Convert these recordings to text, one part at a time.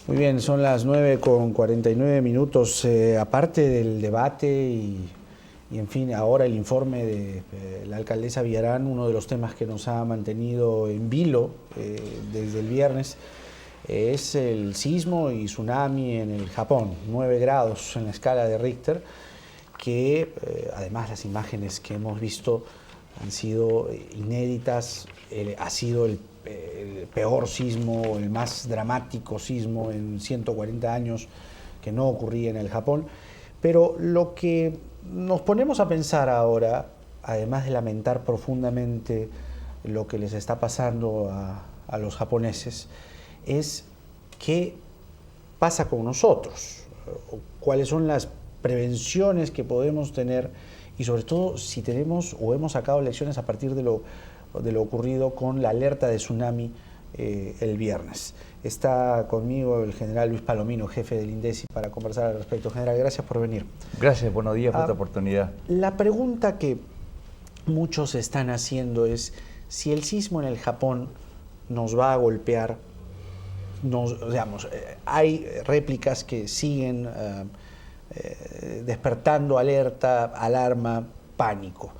Muy bien, son las 9:49. Aparte del debate y, en fin, ahora el informe de la alcaldesa Villarán, uno de los temas que nos ha mantenido en vilo desde el viernes es el sismo y tsunami en el Japón, 9 grados en la escala de Richter, que además las imágenes que hemos visto han sido inéditas. Ha sido el peor sismo, el más dramático sismo en 140 años que no ocurría en el Japón. Pero lo que nos ponemos a pensar ahora, además de lamentar profundamente lo que les está pasando a los japoneses, es qué pasa con nosotros, cuáles son las prevenciones que podemos tener y sobre todo si tenemos o hemos sacado lecciones a partir de lo ocurrido con la alerta de tsunami el viernes. Está conmigo el general Luis Palomino, jefe del INDECI, para conversar al respecto. General, gracias por venir. Gracias, buenos días por esta oportunidad. La pregunta que muchos están haciendo es si el sismo en el Japón nos va a golpear. Hay réplicas que siguen despertando alerta, alarma, pánico.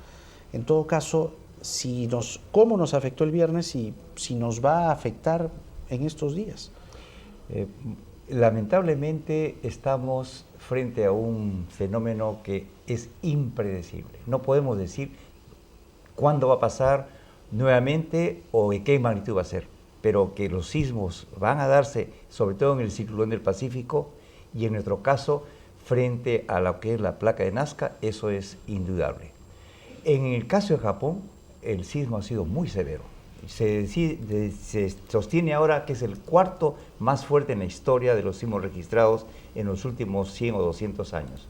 En todo caso, cómo nos afectó el viernes y si nos va a afectar en estos días. Lamentablemente estamos frente a un fenómeno que es impredecible. No podemos decir cuándo va a pasar nuevamente o de qué magnitud va a ser, pero que los sismos van a darse, sobre todo en el cinturón del Pacífico y en nuestro caso frente a lo que es la placa de Nazca, eso es indudable. En el caso de Japón, el sismo ha sido muy severo. Se sostiene ahora que es el cuarto más fuerte en la historia de los sismos registrados en los últimos 100 o 200 años.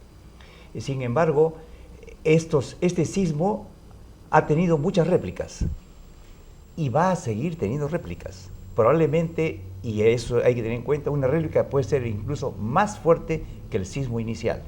Sin embargo, este sismo ha tenido muchas réplicas y va a seguir teniendo réplicas. Probablemente, y eso hay que tener en cuenta, una réplica puede ser incluso más fuerte que el sismo inicial.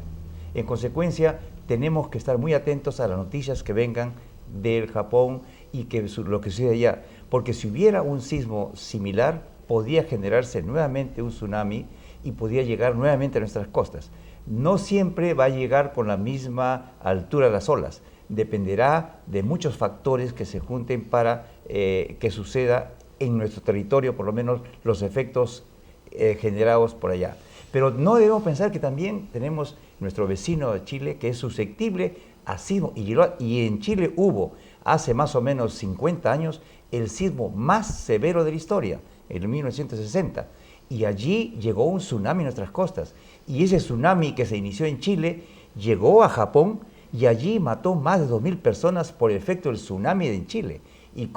En consecuencia, tenemos que estar muy atentos a las noticias que vengan del Japón y lo que sucede allá, porque si hubiera un sismo similar, podría generarse nuevamente un tsunami y podría llegar nuevamente a nuestras costas. No siempre va a llegar con la misma altura de las olas, dependerá de muchos factores que se junten para que suceda en nuestro territorio, por lo menos los efectos generados por allá. Pero no debemos pensar que también tenemos nuestro vecino de Chile que es susceptible a sismo, y en Chile hubo hace más o menos 50 años el sismo más severo de la historia, en 1960, y allí llegó un tsunami a nuestras costas, y ese tsunami que se inició en Chile llegó a Japón y allí mató más de 2.000 personas por el efecto del tsunami en Chile, y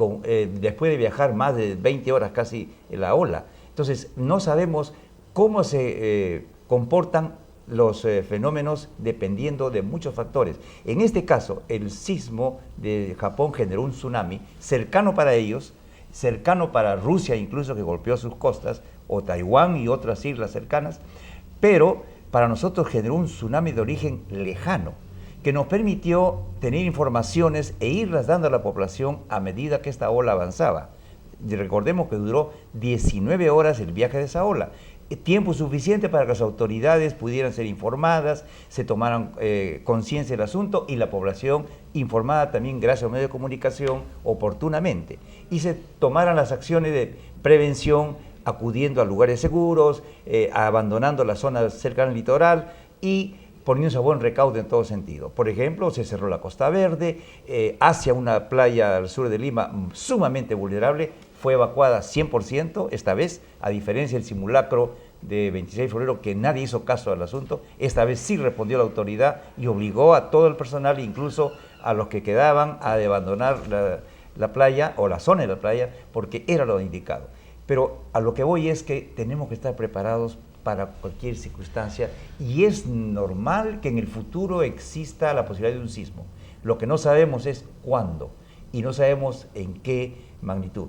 después de viajar más de 20 horas casi en la ola. Entonces no sabemos cómo se comportan los fenómenos dependiendo de muchos factores. En este caso, el sismo de Japón generó un tsunami cercano para ellos, cercano para Rusia incluso, que golpeó sus costas, o Taiwán y otras islas cercanas, pero para nosotros generó un tsunami de origen lejano, que nos permitió tener informaciones e irlas dando a la población a medida que esta ola avanzaba. Y recordemos que duró 19 horas el viaje de esa ola. Tiempo suficiente para que las autoridades pudieran ser informadas, se tomaran conciencia del asunto y la población informada también gracias a los medios de comunicación oportunamente. Y se tomaran las acciones de prevención acudiendo a lugares seguros, abandonando las zonas cercanas al litoral y poniéndose a buen recaudo en todo sentido. Por ejemplo, se cerró la Costa Verde, hacia una playa al sur de Lima sumamente vulnerable, fue evacuada 100%, esta vez, a diferencia del simulacro de 26 de febrero, que nadie hizo caso al asunto. Esta vez sí respondió la autoridad y obligó a todo el personal, incluso a los que quedaban, a abandonar la playa o la zona de la playa, porque era lo indicado. Pero a lo que voy es que tenemos que estar preparados para cualquier circunstancia y es normal que en el futuro exista la posibilidad de un sismo. Lo que no sabemos es cuándo y no sabemos en qué magnitud.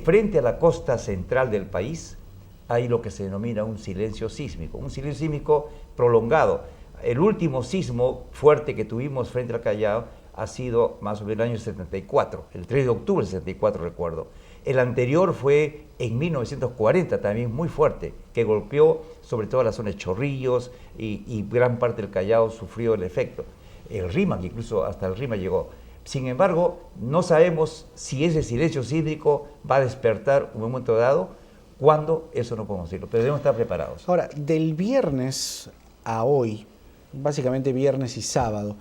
Frente a la costa central del país hay lo que se denomina un silencio sísmico prolongado. El último sismo fuerte que tuvimos frente al Callao ha sido más o menos el año 74, el 3 de octubre del 74 recuerdo. El anterior fue en 1940, también muy fuerte, que golpeó sobre todo la zona de Chorrillos y gran parte del Callao sufrió el efecto. El RIMAC, incluso hasta el RIMAC llegó. Sin embargo, no sabemos si ese silencio sísmico va a despertar un momento dado. ¿Cuándo? Eso no podemos decirlo, pero debemos estar preparados. Ahora, del viernes a hoy, básicamente viernes y sábado,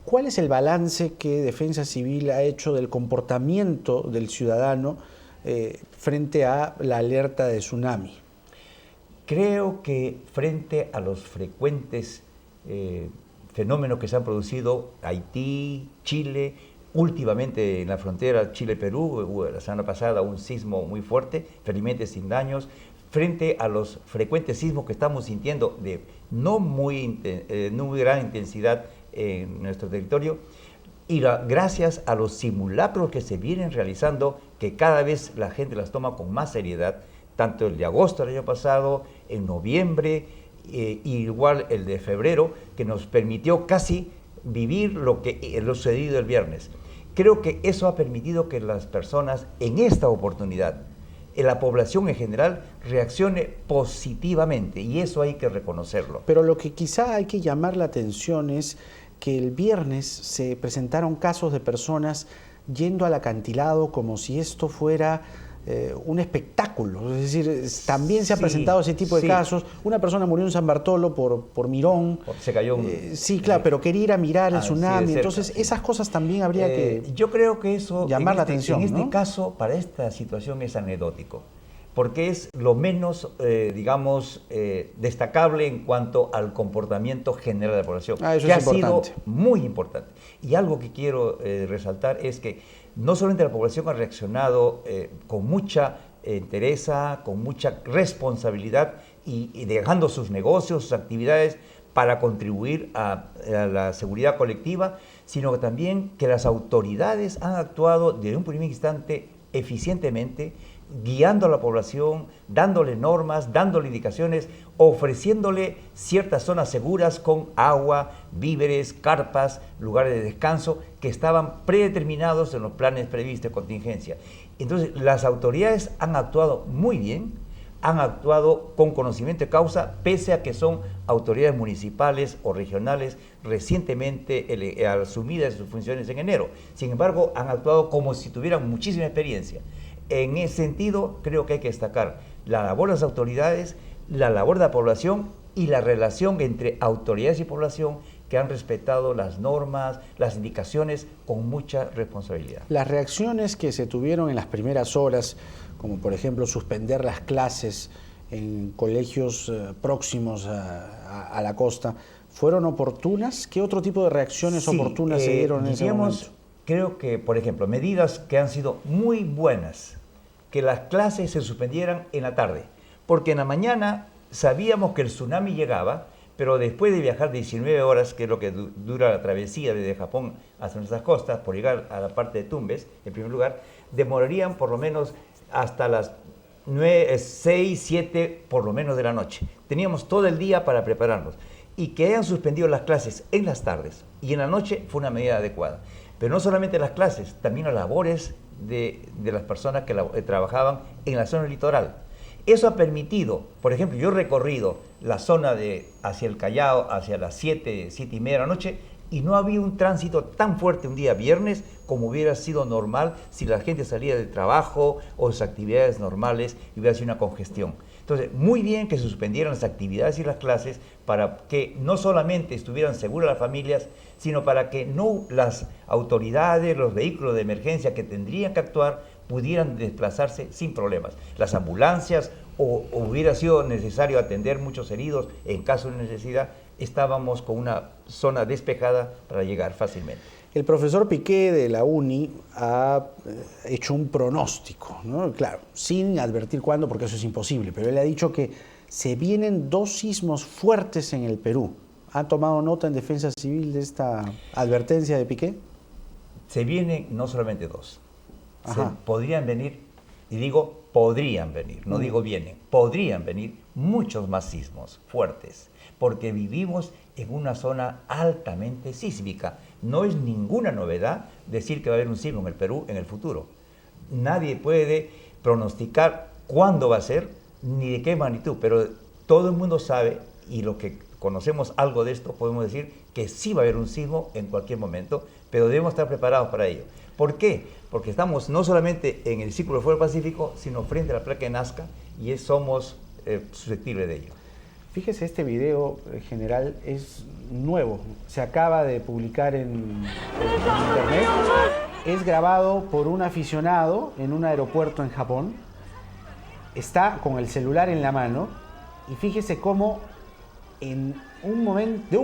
¿cuál es el balance que Defensa Civil ha hecho del comportamiento del ciudadano frente a la alerta de tsunami? Creo que frente a los frecuentes fenómenos que se han producido, Haití, Chile, últimamente en la frontera Chile-Perú, hubo la semana pasada un sismo muy fuerte, felizmente sin daños, frente a los frecuentes sismos que estamos sintiendo de no muy gran intensidad en nuestro territorio, y gracias a los simulacros que se vienen realizando, que cada vez la gente las toma con más seriedad, tanto el de agosto del año pasado, en noviembre, igual el de febrero, que nos permitió casi vivir lo sucedido el viernes. Creo que eso ha permitido que las personas en esta oportunidad, la población en general, reaccione positivamente, y eso hay que reconocerlo. Pero lo que quizá hay que llamar la atención es que el viernes se presentaron casos de personas yendo al acantilado como si esto fuera un espectáculo. Es decir, también se ha presentado ese tipo de casos. Una persona murió en San Bartolo por Mirón. Se cayó sí, claro, pero quería ir a mirar el tsunami. Entonces, esas cosas también habría que yo creo que eso llamar la atención. En este caso, para esta situación es anecdótico, porque es lo menos, destacable en cuanto al comportamiento general de la población, que ha sido muy importante. Y algo que quiero resaltar es que no solamente la población ha reaccionado con mucha entereza, con mucha responsabilidad y dejando sus negocios, sus actividades para contribuir a la seguridad colectiva, sino que también que las autoridades han actuado desde un primer instante eficientemente, guiando a la población, dándole normas, dándole indicaciones, ofreciéndole ciertas zonas seguras con agua, víveres, carpas, lugares de descanso que estaban predeterminados en los planes previstos de contingencia. Entonces, las autoridades han actuado muy bien, han actuado con conocimiento de causa, pese a que son autoridades municipales o regionales recientemente asumidas sus funciones en enero. Sin embargo, han actuado como si tuvieran muchísima experiencia. En ese sentido, creo que hay que destacar la labor de las autoridades, la labor de la población y la relación entre autoridades y población que han respetado las normas, las indicaciones con mucha responsabilidad. Las reacciones que se tuvieron en las primeras horas, como por ejemplo suspender las clases en colegios próximos a la costa, ¿fueron oportunas? ¿Qué otro tipo de reacciones oportunas se dieron en ese momento? Creo que, por ejemplo, medidas que han sido muy buenas, que las clases se suspendieran en la tarde, porque en la mañana sabíamos que el tsunami llegaba, pero después de viajar 19 horas, que es lo que dura la travesía desde Japón hasta nuestras costas, por llegar a la parte de Tumbes, en primer lugar, demorarían por lo menos hasta las 6, 7 por lo menos de la noche. Teníamos todo el día para prepararnos. Y que hayan suspendido las clases en las tardes y en la noche fue una medida adecuada. Pero no solamente las clases, también las labores de las personas que trabajaban en la zona litoral. Eso ha permitido, por ejemplo, yo he recorrido la zona hacia el Callao, hacia las 7, 7 y media de la noche, y no había un tránsito tan fuerte un día viernes como hubiera sido normal si la gente salía del trabajo o de sus actividades normales y hubiera sido una congestión. Entonces, muy bien que se suspendieran las actividades y las clases para que no solamente estuvieran seguras las familias, sino para que no las autoridades, los vehículos de emergencia que tendrían que actuar pudieran desplazarse sin problemas. Las ambulancias o hubiera sido necesario atender muchos heridos en caso de necesidad, estábamos con una zona despejada para llegar fácilmente. El profesor Piqué de la UNI ha hecho un pronóstico, ¿no? Claro, sin advertir cuándo, porque eso es imposible, pero él ha dicho que se vienen 2 sismos fuertes en el Perú. ¿Ha tomado nota en Defensa Civil de esta advertencia de Piqué? Se vienen no solamente 2. Ajá. Podrían venir, y digo podrían venir, no digo vienen, podrían venir muchos más sismos fuertes, porque vivimos en una zona altamente sísmica. No es ninguna novedad decir que va a haber un sismo en el Perú en el futuro. Nadie puede pronosticar cuándo va a ser ni de qué magnitud, pero todo el mundo sabe, y los que conocemos algo de esto podemos decir que sí va a haber un sismo en cualquier momento, pero debemos estar preparados para ello. ¿Por qué? Porque estamos no solamente en el Círculo de Fuego del Pacífico, sino frente a la placa de Nazca y somos susceptibles de ello. Fíjese, este video general es nuevo, se acaba de publicar en internet, es grabado por un aficionado en un aeropuerto en Japón, está con el celular en la mano y fíjese cómo de un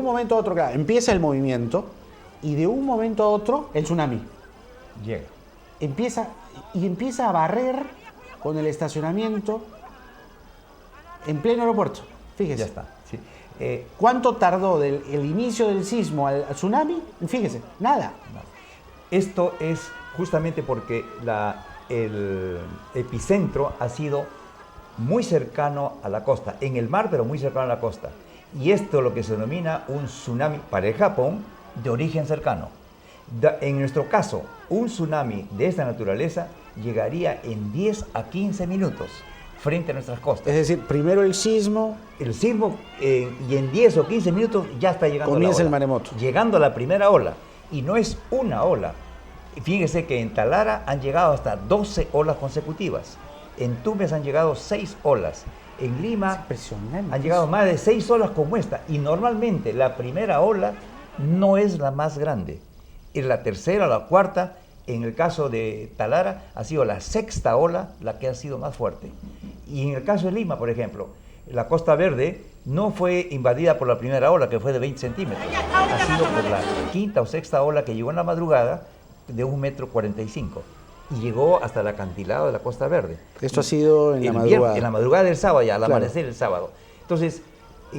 momento a otro, claro, empieza el movimiento y de un momento a otro el tsunami llega. Empieza a barrer con el estacionamiento en pleno aeropuerto. Fíjese. Ya está. Sí. ¿Cuánto tardó el inicio del sismo al tsunami? Fíjese, nada. Esto es justamente porque el epicentro ha sido muy cercano a la costa, en el mar, pero muy cercano a la costa. Y esto es lo que se denomina un tsunami para el Japón de origen cercano. En nuestro caso, un tsunami de esta naturaleza llegaría en 10 a 15 minutos frente a nuestras costas. Es decir, primero el sismo. El sismo y en 10 o 15 minutos ya está llegando comienza la ola. El maremoto. Llegando a la primera ola. Y no es una ola. Fíjese que en Talara han llegado hasta 12 olas consecutivas. En Tumbes han llegado 6 olas. En Lima han llegado más de 6 olas como esta. Y normalmente la primera ola no es la más grande. Es la tercera o la cuarta. En el caso de Talara ha sido la sexta ola la que ha sido más fuerte. Y en el caso de Lima, por ejemplo, la Costa Verde no fue invadida por la primera ola, que fue de 20 centímetros. Ha sido por la quinta o sexta ola que llegó en la madrugada de 1,45 m. Y llegó hasta el acantilado de la Costa Verde. Esto ha sido en la madrugada. En la madrugada del sábado, ya al amanecer el sábado. Entonces,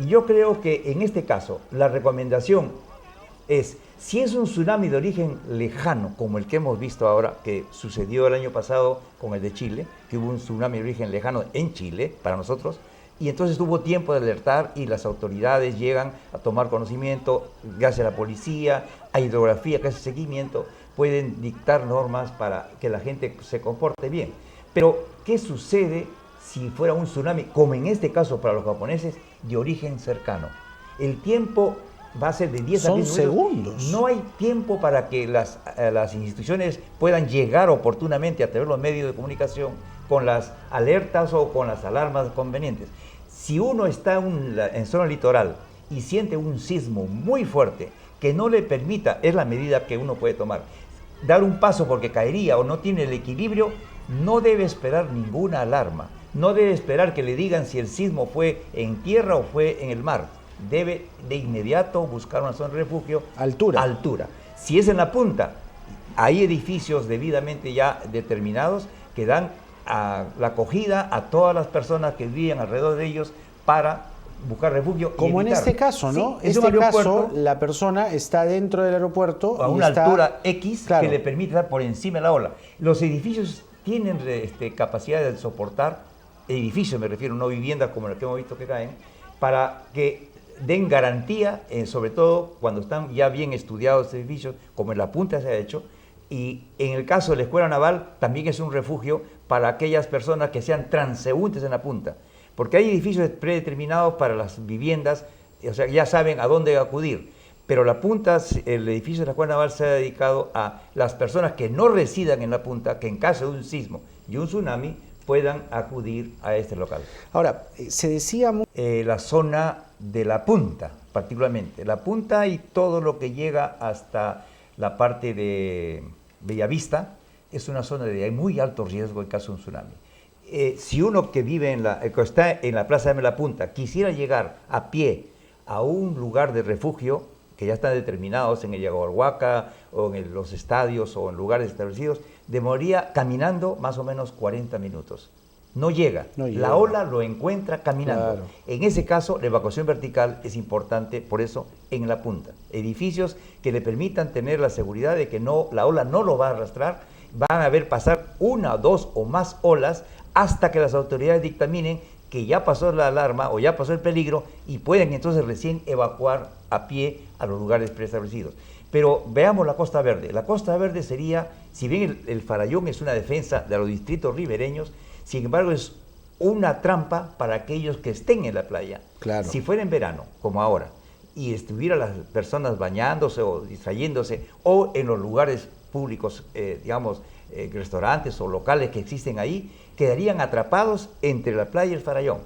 yo creo que en este caso la recomendación es, si es un tsunami de origen lejano, como el que hemos visto ahora, que sucedió el año pasado con el de Chile, que hubo un tsunami de origen lejano en Chile, para nosotros, y entonces tuvo tiempo de alertar y las autoridades llegan a tomar conocimiento, gracias a la policía, a hidrografía que hace seguimiento, pueden dictar normas para que la gente se comporte bien. Pero, ¿qué sucede si fuera un tsunami, como en este caso para los japoneses, de origen cercano? El tiempo va a ser de 10 a 15 segundos. No hay tiempo para que las instituciones puedan llegar oportunamente a través de los medios de comunicación con las alertas o con las alarmas convenientes. Si uno está en zona litoral y siente un sismo muy fuerte que no le permita, es la medida que uno puede tomar, dar un paso porque caería o no tiene el equilibrio, no debe esperar ninguna alarma. No debe esperar que le digan si el sismo fue en tierra o fue en el mar. Debe de inmediato buscar una zona de refugio. Altura. Si es en la punta, hay edificios debidamente ya determinados que dan la acogida a todas las personas que viven alrededor de ellos para buscar refugio. Como en este caso, ¿no? Sí, en este caso, la persona está dentro del aeropuerto a una altura X que le permite estar por encima de la ola. Los edificios tienen capacidad de soportar, edificios me refiero, no viviendas como las que hemos visto que caen, para que den garantía, sobre todo cuando están ya bien estudiados los edificios, como en la punta se ha hecho, y en el caso de la Escuela Naval también es un refugio para aquellas personas que sean transeúntes en la punta, porque hay edificios predeterminados para las viviendas, o sea, ya saben a dónde acudir, pero la punta, el edificio de la Escuela Naval se ha dedicado a las personas que no residan en la punta, que en caso de un sismo y un tsunami puedan acudir a este local. Ahora, se decía... la zona de la punta, particularmente. La punta y todo lo que llega hasta la parte de Bellavista es una zona de muy alto riesgo en caso de un tsunami. Si uno que vive que está en la Plaza de la Punta quisiera llegar a pie a un lugar de refugio, que ya están determinados en el Yaguarhuaca o en los estadios o en lugares establecidos, demoraría caminando más o menos 40 minutos. No llega. La ola lo encuentra caminando. Claro. En ese caso, la evacuación vertical es importante, por eso, en la punta. Edificios que le permitan tener la seguridad de que la ola no lo va a arrastrar, van a ver pasar una, dos o más olas hasta que las autoridades dictaminen que ya pasó la alarma o ya pasó el peligro y pueden entonces recién evacuar a pie a los lugares preestablecidos. Pero veamos la Costa Verde. La Costa Verde sería, si bien el Farallón es una defensa de los distritos ribereños, sin embargo es una trampa para aquellos que estén en la playa. Claro. Si fuera en verano, como ahora, y estuvieran las personas bañándose o distrayéndose, o en los lugares públicos, restaurantes o locales que existen ahí, quedarían atrapados entre la playa y el Farallón.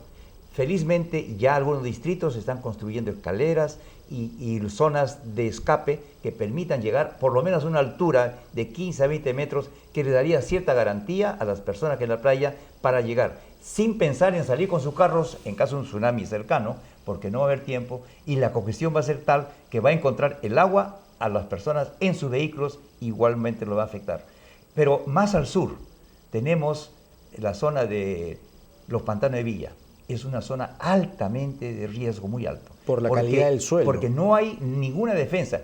Felizmente ya algunos distritos están construyendo escaleras y zonas de escape que permitan llegar por lo menos a una altura de 15 a 20 metros que le daría cierta garantía a las personas que en la playa para llegar, sin pensar en salir con sus carros en caso de un tsunami cercano, porque no va a haber tiempo y la congestión va a ser tal que va a encontrar el agua a las personas en sus vehículos, igualmente lo va a afectar. Pero más al sur tenemos la zona de los pantanos de Villa. Es una zona altamente de riesgo, muy alto. Por la calidad del suelo. Porque no hay ninguna defensa.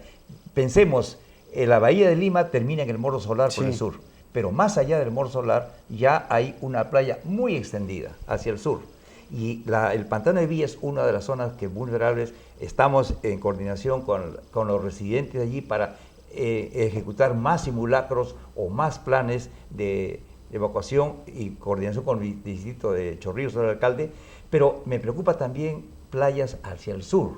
Pensemos, la bahía de Lima termina en el Morro Solar por el sur, pero más allá del Morro Solar ya hay una playa muy extendida hacia el sur. Y el pantano de Villa es una de las zonas que vulnerables. Estamos en coordinación con los residentes de allí para ejecutar más simulacros o más planes de evacuación y coordinación con el distrito de Chorrillos, el alcalde, pero me preocupa también playas hacia el sur.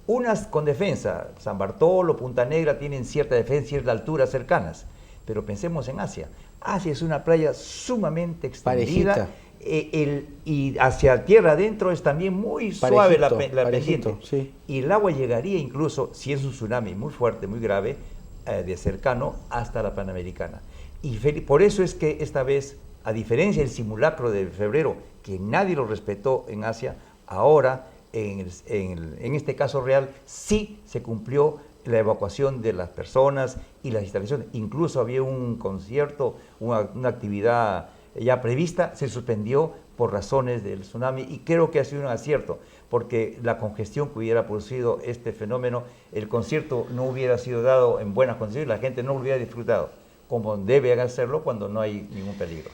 Unas con defensa, San Bartolo, Punta Negra tienen cierta defensa y cierta altura cercanas, pero pensemos en Asia. Asia es una playa sumamente extendida y hacia tierra adentro es también muy suave la pendiente. Sí. Y el agua llegaría incluso, si es un tsunami muy fuerte, muy grave, de cercano hasta la Panamericana. Y por eso es que esta vez, a diferencia del simulacro de febrero, que nadie lo respetó en Asia, ahora, en este caso real, sí se cumplió la evacuación de las personas y las instalaciones. Incluso había un concierto, una actividad ya prevista, se suspendió por razones del tsunami y creo que ha sido un acierto, porque la congestión que hubiera producido este fenómeno, el concierto no hubiera sido dado en buenas condiciones, la gente no lo hubiera disfrutado como debe hacerlo cuando no hay ningún peligro.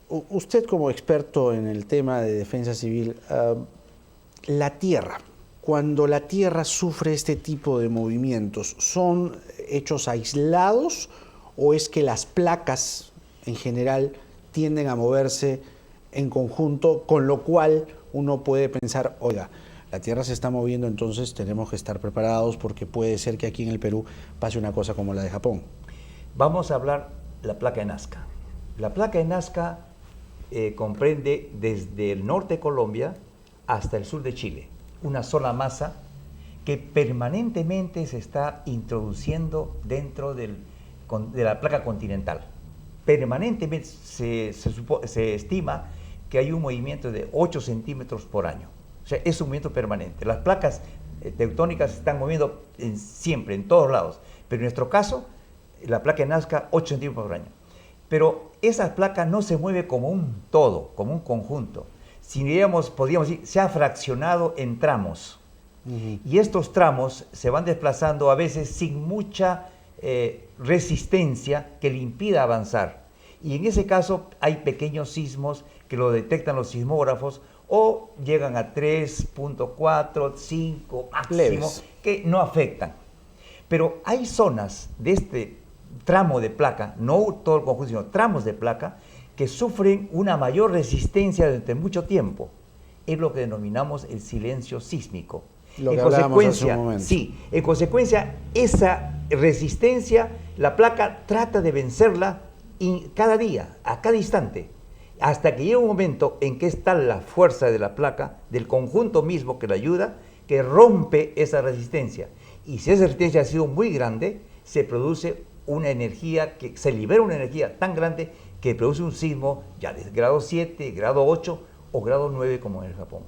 Usted como experto en el tema de defensa civil, la tierra, cuando la tierra sufre este tipo de movimientos, ¿son hechos aislados o es que las placas en general tienden a moverse en conjunto, con lo cual uno puede pensar, oiga, la tierra se está moviendo, entonces tenemos que estar preparados porque puede ser que aquí en el Perú pase una cosa como la de Japón? Vamos a hablar de la placa de Nazca. La placa de Nazca comprende desde el norte de Colombia hasta el sur de Chile, una sola masa que permanentemente se está introduciendo dentro de la placa continental. Permanentemente se estima que hay un movimiento de 8 centímetros por año. O sea, es un movimiento permanente. Las placas tectónicas se están moviendo siempre, en todos lados. Pero en nuestro caso, la placa de Nazca, 8 centímetros por año. Pero esa placa no se mueve como un todo, como un conjunto. Si podríamos decir, se ha fraccionado en tramos. Y estos tramos se van desplazando a veces sin mucha resistencia que le impida avanzar. Y en ese caso hay pequeños sismos que lo detectan los sismógrafos o llegan a 3.4, 5 máximo, leves, que no afectan. Pero hay zonas de este tramo de placa, no todo el conjunto, sino tramos de placa, que sufren una mayor resistencia durante mucho tiempo. Es lo que denominamos el silencio sísmico. Lo que hablábamos hace un momento. Sí, en consecuencia, esa resistencia, la placa trata de vencerla cada día, a cada instante, hasta que llega un momento en que está la fuerza de la placa, del conjunto mismo que la ayuda, que rompe esa resistencia. Y si esa resistencia ha sido muy grande, se produce una energía, se libera una energía tan grande que produce un sismo ya de grado 7, grado 8 o grado 9 como en el Japón.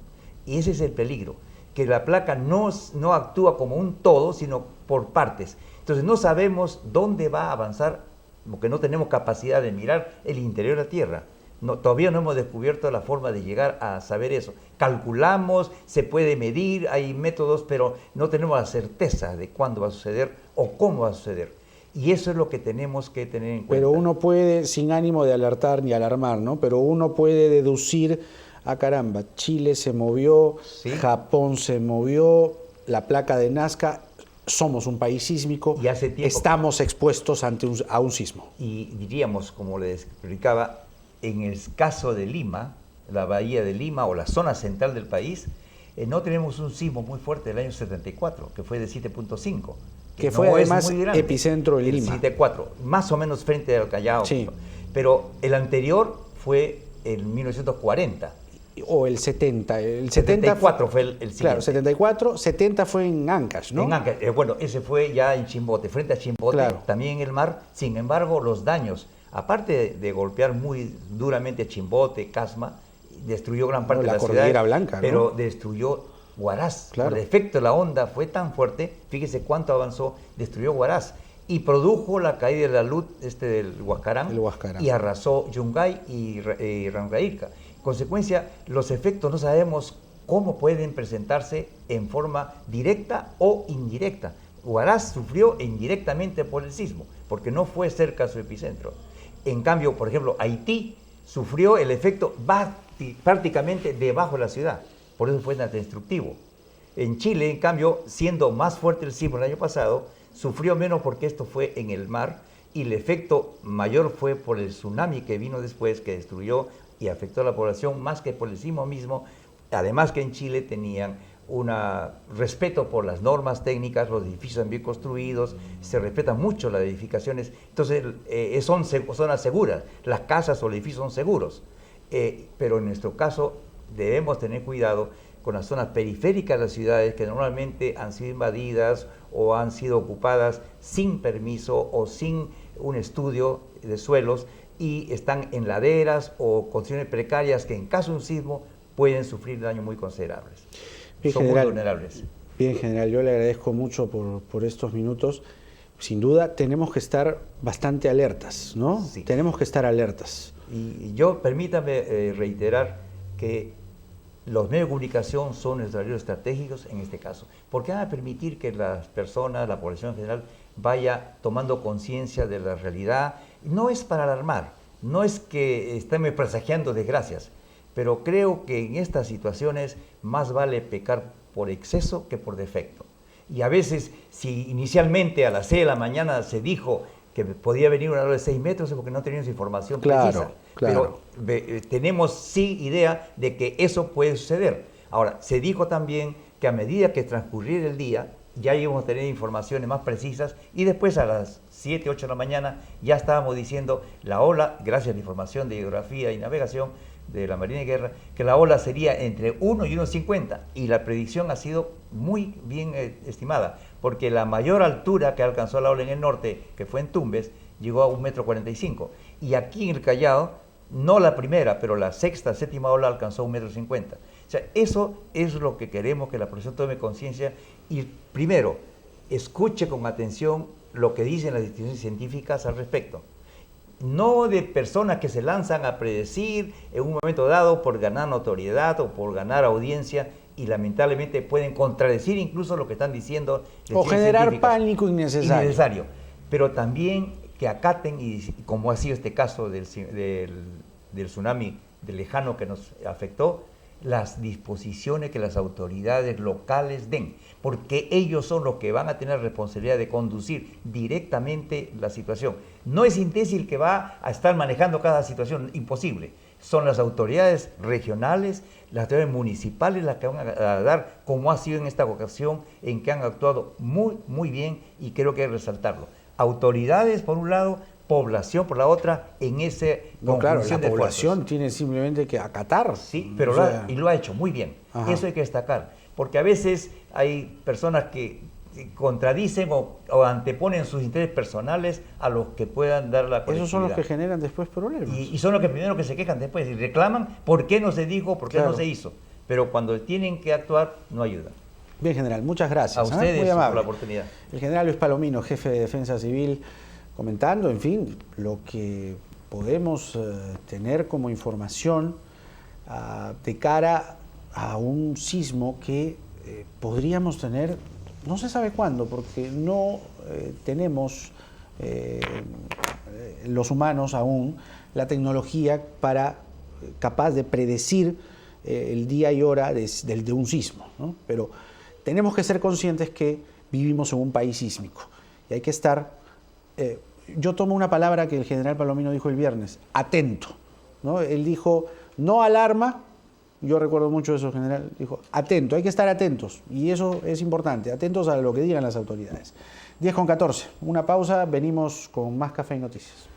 Y ese es el peligro, que la placa no actúa como un todo, sino por partes. Entonces no sabemos dónde va a avanzar, porque no tenemos capacidad de mirar el interior de la Tierra. Todavía no hemos descubierto la forma de llegar a saber eso. Calculamos, se puede medir, hay métodos, pero no tenemos la certeza de cuándo va a suceder o cómo va a suceder. Y eso es lo que tenemos que tener en cuenta. Pero uno puede, sin ánimo de alertar ni alarmar, ¿no? Pero uno puede deducir ah caramba, Chile se movió, Sí. Japón se movió, la placa de Nazca, somos un país sísmico, Y hace tiempo, estamos expuestos a un sismo. y diríamos, como les explicaba, en el caso de Lima, la bahía de Lima o la zona central del país, no tenemos un sismo muy fuerte del año 74, que fue de 7.5. Que fue no es además muy grande. epicentro en El Lima. 74, más o menos frente al Callao. Sí. Pero el anterior fue en 1940. O el 70. El 74 fue el siguiente. Claro, 74, 70 fue en Ancash, ¿no? En Ancash, bueno, ese fue ya en Chimbote, frente a Chimbote, Claro. también en el mar. Sin embargo, los daños, aparte de golpear muy duramente a Chimbote, Casma, destruyó gran parte La de la Cordillera ciudad, Blanca, ¿no? pero destruyó Huaraz. Claro. Por el efecto de la onda fue tan fuerte, fíjese cuánto avanzó, destruyó Huaraz y produjo la caída de la luz del Huascarán, El Huascarán. y arrasó Yungay y Rangailca. En consecuencia, los efectos no sabemos cómo pueden presentarse en forma directa o indirecta. Huaraz sufrió indirectamente por el sismo, porque no fue cerca a su epicentro. En cambio, por ejemplo, Haití sufrió el efecto prácticamente debajo de la ciudad, por eso fue tan destructivo. En Chile, en cambio, siendo más fuerte el sismo el año pasado, sufrió menos porque esto fue en el mar y el efecto mayor fue por el tsunami que vino después, que destruyó y afectó a la población más que por el sismo mismo. Además que en Chile tenían un respeto por las normas técnicas, los edificios están bien construidos, se respetan mucho las edificaciones, entonces son zonas seguras, las casas o los edificios son seguros, pero en nuestro caso debemos tener cuidado con las zonas periféricas de las ciudades que normalmente han sido invadidas o han sido ocupadas sin permiso o sin un estudio de suelos y están en laderas o condiciones precarias que en caso de un sismo pueden sufrir daños muy considerables. Bien, Son general, muy vulnerables. Bien, general, yo le agradezco mucho por estos minutos. Sin duda tenemos que estar bastante alertas, ¿no? Sí. Tenemos que estar alertas. Y yo, permítame reiterar que los medios de comunicación son nuestros aliados estratégicos en este caso, porque van a permitir que las personas, la población en general, vaya tomando conciencia de la realidad. No es para alarmar, no es que estemos presagiando desgracias, pero creo que en estas situaciones más vale pecar por exceso que por defecto. Y a veces, si inicialmente a las 6 de la mañana se dijo que podía venir una ola de 6 metros, es porque no teníamos información precisa. Claro. Pero tenemos sí idea de que eso puede suceder. Ahora, se dijo también que a medida que transcurriera el día, ya íbamos a tener informaciones más precisas y después a las 7, 8 de la mañana ya estábamos diciendo la ola, gracias a la información de geografía y navegación de la Marina de Guerra, que la ola sería entre 1 y 1,50 y la predicción ha sido muy bien estimada, porque la mayor altura que alcanzó la ola en el norte, que fue en Tumbes, llegó a 1,45 m, y aquí en el Callao, no la primera, pero la sexta, séptima ola alcanzó 1,50 m. O sea, eso es lo que queremos que la población tome conciencia y primero, escuche con atención lo que dicen las instituciones científicas al respecto. No de personas que se lanzan a predecir en un momento dado por ganar notoriedad o por ganar audiencia y lamentablemente pueden contradecir incluso lo que están diciendo. O generar pánico innecesario. Pero también que acaten, y como ha sido este caso del tsunami del lejano que nos afectó, las disposiciones que las autoridades locales den, porque ellos son los que van a tener responsabilidad de conducir directamente la situación. No es Intesi el que va a estar manejando cada situación, imposible. Son las autoridades regionales, las autoridades municipales las que van a dar, como ha sido en esta ocasión, en que han actuado muy, muy bien y creo que hay que resaltarlo. Autoridades por un lado, población por la otra, en ese no, claro, la de población esfuerzos. tiene simplemente que acatar. Sí, pero lo ha hecho muy bien. Ajá. Eso hay que destacar, porque a veces hay personas que contradicen o anteponen sus intereses personales a los que puedan dar la colectividad. Esos son los que generan después problemas. Y son los que primero que se quejan después y reclaman por qué no se dijo, por qué no se hizo. Pero cuando tienen que actuar, no ayudan. Bien, general, muchas gracias. A ustedes muy amable por la oportunidad. El general Luis Palomino, jefe de Defensa Civil, comentando, en fin, lo que podemos tener como información de cara a un sismo que podríamos tener, no se sabe cuándo, porque no tenemos los humanos aún la tecnología capaz de predecir el día y hora de un sismo, ¿no? Pero tenemos que ser conscientes que vivimos en un país sísmico y hay que estar, yo tomo una palabra que el general Palomino dijo el viernes, atento, ¿no? Él dijo, no alarma, yo recuerdo mucho eso, general, dijo, atento, hay que estar atentos y eso es importante, atentos a lo que digan las autoridades. 10:14, una pausa, venimos con más Café y Noticias.